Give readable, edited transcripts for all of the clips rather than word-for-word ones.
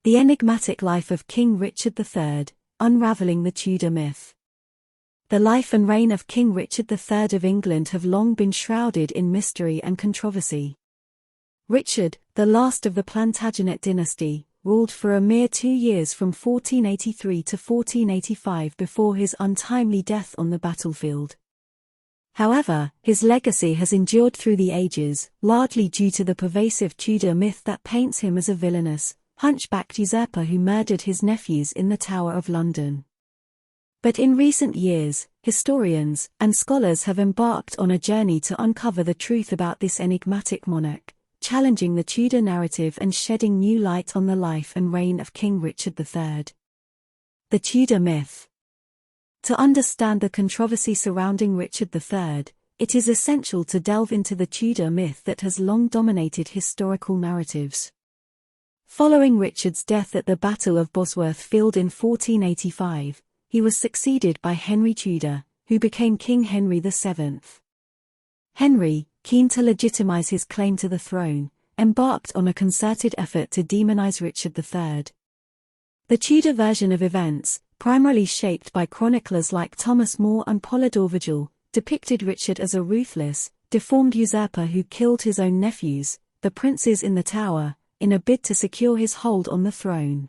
The Enigmatic Life of King Richard III, Unraveling the Tudor Myth. The life and reign of King Richard III of England have long been shrouded in mystery and controversy. Richard, the last of the Plantagenet dynasty, ruled for a mere 2 years from 1483 to 1485 before his untimely death on the battlefield. However, his legacy has endured through the ages, largely due to the pervasive Tudor myth that paints him as a villainous, hunchbacked usurper who murdered his nephews in the Tower of London. But in recent years, historians and scholars have embarked on a journey to uncover the truth about this enigmatic monarch, challenging the Tudor narrative and shedding new light on the life and reign of King Richard III. The Tudor Myth. To understand the controversy surrounding Richard III, it is essential to delve into the Tudor myth that has long dominated historical narratives. Following Richard's death at the Battle of Bosworth Field in 1485, he was succeeded by Henry Tudor, who became King Henry VII. Henry, keen to legitimize his claim to the throne, embarked on a concerted effort to demonize Richard III. The Tudor version of events, primarily shaped by chroniclers like Thomas More and Polydore Vergil, depicted Richard as a ruthless, deformed usurper who killed his own nephews, the princes in the Tower, in a bid to secure his hold on the throne.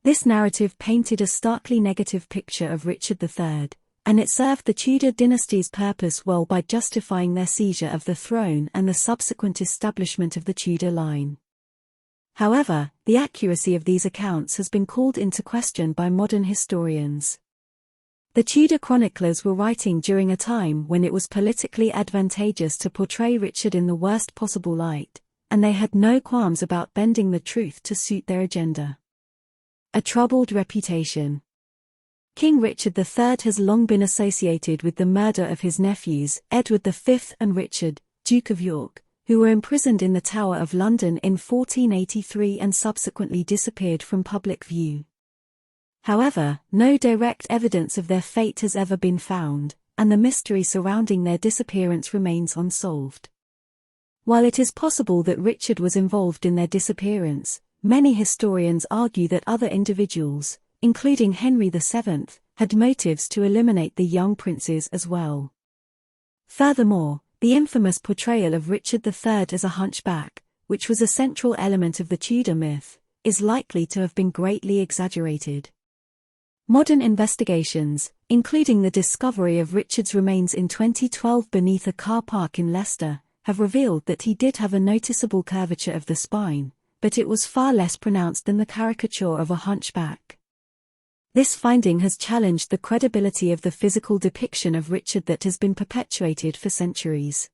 This narrative painted a starkly negative picture of Richard III, and it served the Tudor dynasty's purpose well by justifying their seizure of the throne and the subsequent establishment of the Tudor line. However, the accuracy of these accounts has been called into question by modern historians. The Tudor chroniclers were writing during a time when it was politically advantageous to portray Richard in the worst possible light, and they had no qualms about bending the truth to suit their agenda. A troubled reputation. King Richard III has long been associated with the murder of his nephews, Edward V and Richard, Duke of York, who were imprisoned in the Tower of London in 1483 and subsequently disappeared from public view. However, no direct evidence of their fate has ever been found, and the mystery surrounding their disappearance remains unsolved. While it is possible that Richard was involved in their disappearance, many historians argue that other individuals, including Henry VII, had motives to eliminate the young princes as well. Furthermore, the infamous portrayal of Richard III as a hunchback, which was a central element of the Tudor myth, is likely to have been greatly exaggerated. Modern investigations, including the discovery of Richard's remains in 2012 beneath a car park in Leicester, have revealed that he did have a noticeable curvature of the spine, but it was far less pronounced than the caricature of a hunchback. This finding has challenged the credibility of the physical depiction of Richard that has been perpetuated for centuries.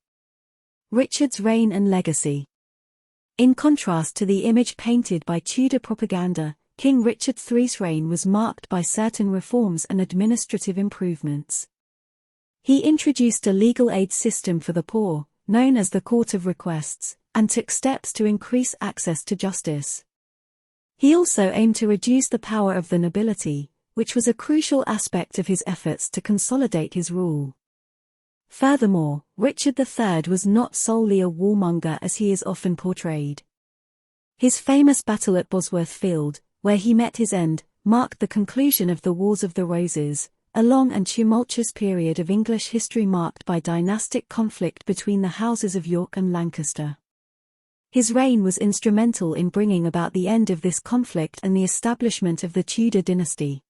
Richard's reign and legacy. In contrast to the image painted by Tudor propaganda, King Richard III's reign was marked by certain reforms and administrative improvements. He introduced a legal aid system for the poor, known as the Court of Requests, and took steps to increase access to justice. He also aimed to reduce the power of the nobility, which was a crucial aspect of his efforts to consolidate his rule. Furthermore, Richard III was not solely a warmonger as he is often portrayed. His famous battle at Bosworth Field, where he met his end, marked the conclusion of the Wars of the Roses, a long and tumultuous period of English history marked by dynastic conflict between the houses of York and Lancaster. His reign was instrumental in bringing about the end of this conflict and the establishment of the Tudor dynasty.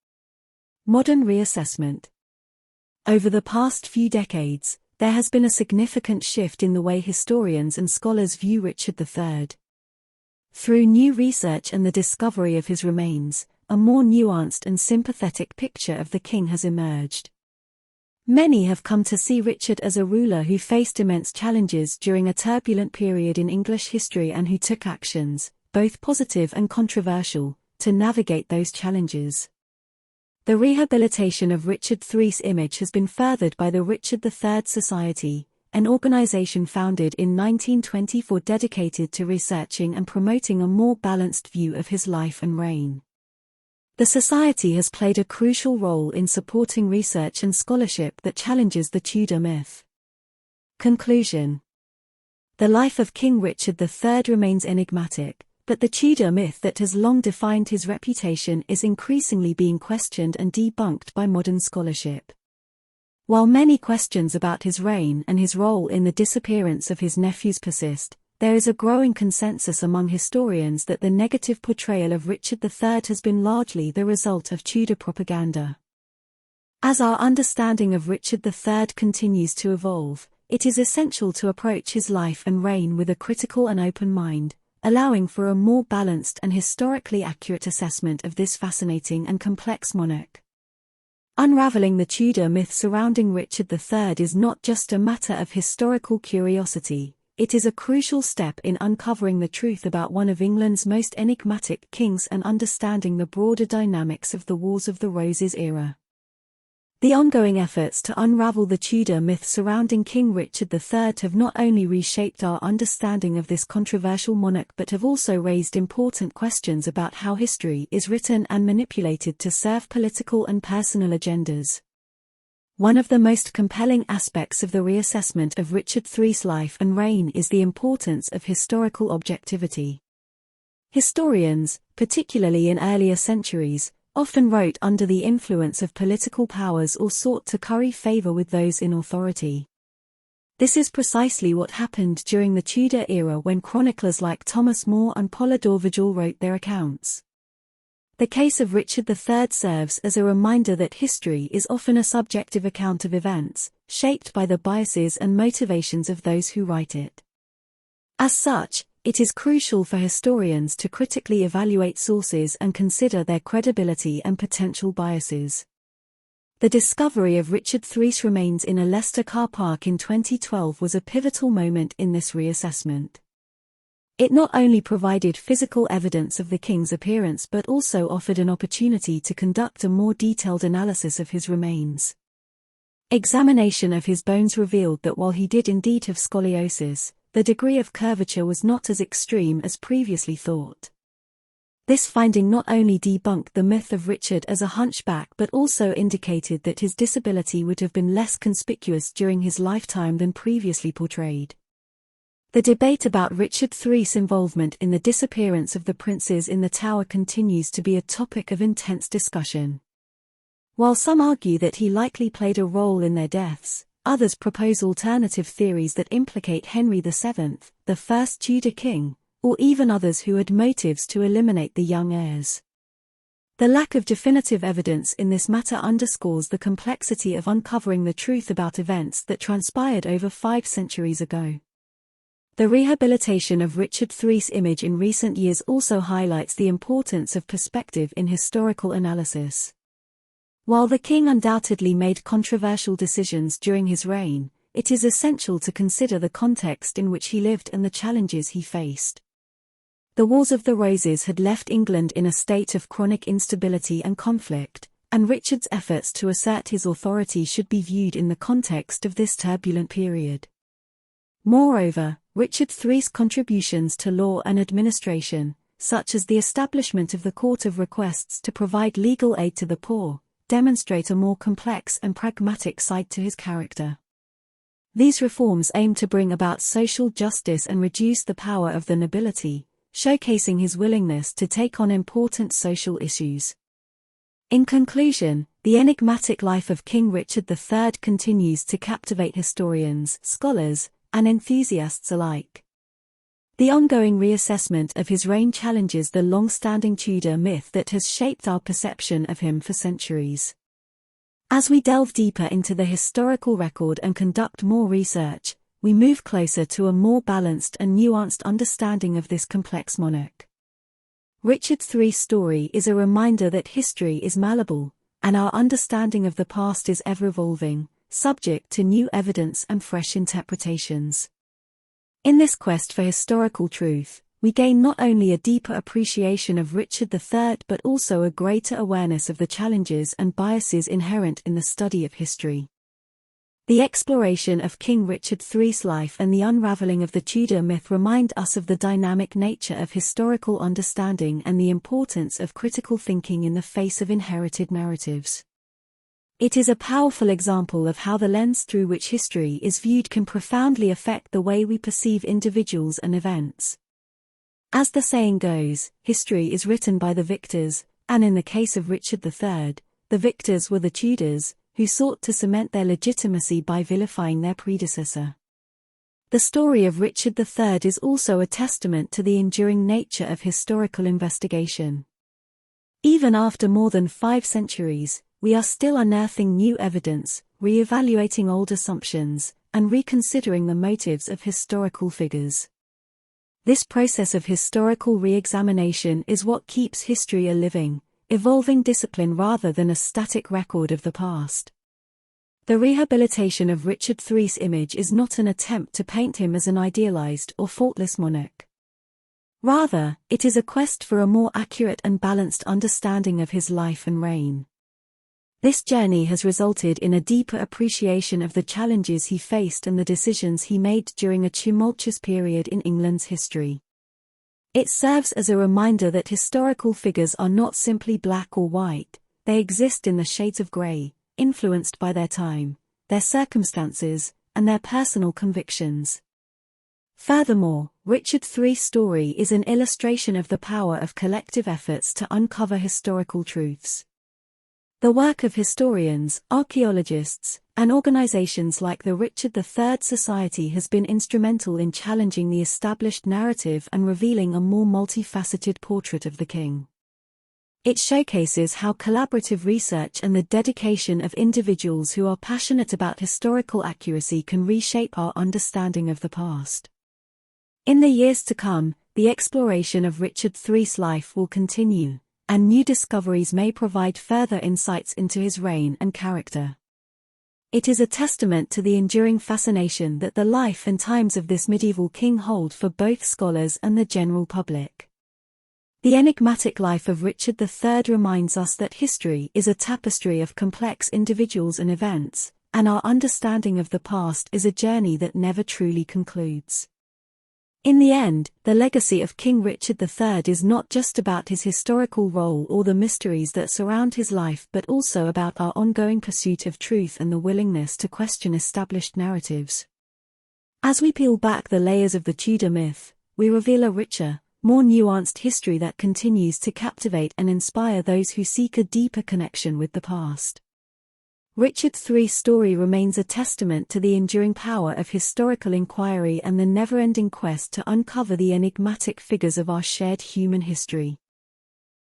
Modern reassessment. Over the past few decades, there has been a significant shift in the way historians and scholars view Richard III. Through new research and the discovery of his remains, a more nuanced and sympathetic picture of the king has emerged. Many have come to see Richard as a ruler who faced immense challenges during a turbulent period in English history and who took actions, both positive and controversial, to navigate those challenges. The rehabilitation of Richard III's image has been furthered by the Richard III Society, an organization founded in 1924 dedicated to researching and promoting a more balanced view of his life and reign. The Society has played a crucial role in supporting research and scholarship that challenges the Tudor myth. Conclusion. The life of King Richard III remains enigmatic, But the Tudor myth that has long defined his reputation is increasingly being questioned and debunked by modern scholarship. While many questions about his reign and his role in the disappearance of his nephews persist, there is a growing consensus among historians that the negative portrayal of Richard III has been largely the result of Tudor propaganda. As our understanding of Richard III continues to evolve, it is essential to approach his life and reign with a critical and open mind, allowing for a more balanced and historically accurate assessment of this fascinating and complex monarch. Unraveling the Tudor myth surrounding Richard III is not just a matter of historical curiosity, it is a crucial step in uncovering the truth about one of England's most enigmatic kings and understanding the broader dynamics of the Wars of the Roses era. The ongoing efforts to unravel the Tudor myth surrounding King Richard III have not only reshaped our understanding of this controversial monarch but have also raised important questions about how history is written and manipulated to serve political and personal agendas. One of the most compelling aspects of the reassessment of Richard III's life and reign is the importance of historical objectivity. Historians, particularly in earlier centuries, often wrote under the influence of political powers or sought to curry favor with those in authority. This is precisely what happened during the Tudor era when chroniclers like Thomas More and Polydore Vergil wrote their accounts. The case of Richard III serves as a reminder that history is often a subjective account of events, shaped by the biases and motivations of those who write it. As such, it is crucial for historians to critically evaluate sources and consider their credibility and potential biases. The discovery of Richard III's remains in a Leicester car park in 2012 was a pivotal moment in this reassessment. It not only provided physical evidence of the king's appearance but also offered an opportunity to conduct a more detailed analysis of his remains. Examination of his bones revealed that while he did indeed have scoliosis, the degree of curvature was not as extreme as previously thought. This finding not only debunked the myth of Richard as a hunchback but also indicated that his disability would have been less conspicuous during his lifetime than previously portrayed. The debate about Richard III's involvement in the disappearance of the princes in the Tower continues to be a topic of intense discussion. While some argue that he likely played a role in their deaths, others propose alternative theories that implicate Henry VII, the first Tudor king, or even others who had motives to eliminate the young heirs. The lack of definitive evidence in this matter underscores the complexity of uncovering the truth about events that transpired over 5 centuries ago. The rehabilitation of Richard III's image in recent years also highlights the importance of perspective in historical analysis. While the king undoubtedly made controversial decisions during his reign, it is essential to consider the context in which he lived and the challenges he faced. The Wars of the Roses had left England in a state of chronic instability and conflict, and Richard's efforts to assert his authority should be viewed in the context of this turbulent period. Moreover, Richard III's contributions to law and administration, such as the establishment of the Court of Requests to provide legal aid to the poor, demonstrate a more complex and pragmatic side to his character. These reforms aim to bring about social justice and reduce the power of the nobility, showcasing his willingness to take on important social issues. In conclusion, the enigmatic life of King Richard III continues to captivate historians, scholars, and enthusiasts alike. The ongoing reassessment of his reign challenges the long-standing Tudor myth that has shaped our perception of him for centuries. As we delve deeper into the historical record and conduct more research, we move closer to a more balanced and nuanced understanding of this complex monarch. Richard III's story is a reminder that history is malleable, and our understanding of the past is ever-evolving, subject to new evidence and fresh interpretations. In this quest for historical truth, we gain not only a deeper appreciation of Richard III but also a greater awareness of the challenges and biases inherent in the study of history. The exploration of King Richard III's life and the unraveling of the Tudor myth remind us of the dynamic nature of historical understanding and the importance of critical thinking in the face of inherited narratives. It is a powerful example of how the lens through which history is viewed can profoundly affect the way we perceive individuals and events. As the saying goes, history is written by the victors, and in the case of Richard III, the victors were the Tudors, who sought to cement their legitimacy by vilifying their predecessor. The story of Richard III is also a testament to the enduring nature of historical investigation. Even after more than 5 centuries, we are still unearthing new evidence, re-evaluating old assumptions, and reconsidering the motives of historical figures. This process of historical re-examination is what keeps history a living, evolving discipline rather than a static record of the past. The rehabilitation of Richard III's image is not an attempt to paint him as an idealized or faultless monarch. Rather, it is a quest for a more accurate and balanced understanding of his life and reign. This journey has resulted in a deeper appreciation of the challenges he faced and the decisions he made during a tumultuous period in England's history. It serves as a reminder that historical figures are not simply black or white, they exist in the shades of grey, influenced by their time, their circumstances, and their personal convictions. Furthermore, Richard III's story is an illustration of the power of collective efforts to uncover historical truths. The work of historians, archaeologists, and organizations like the Richard III Society has been instrumental in challenging the established narrative and revealing a more multifaceted portrait of the king. It showcases how collaborative research and the dedication of individuals who are passionate about historical accuracy can reshape our understanding of the past. In the years to come, the exploration of Richard III's life will continue, and new discoveries may provide further insights into his reign and character. It is a testament to the enduring fascination that the life and times of this medieval king hold for both scholars and the general public. The enigmatic life of Richard III reminds us that history is a tapestry of complex individuals and events, and our understanding of the past is a journey that never truly concludes. In the end, the legacy of King Richard III is not just about his historical role or the mysteries that surround his life but also about our ongoing pursuit of truth and the willingness to question established narratives. As we peel back the layers of the Tudor myth, we reveal a richer, more nuanced history that continues to captivate and inspire those who seek a deeper connection with the past. Richard III's story remains a testament to the enduring power of historical inquiry and the never-ending quest to uncover the enigmatic figures of our shared human history.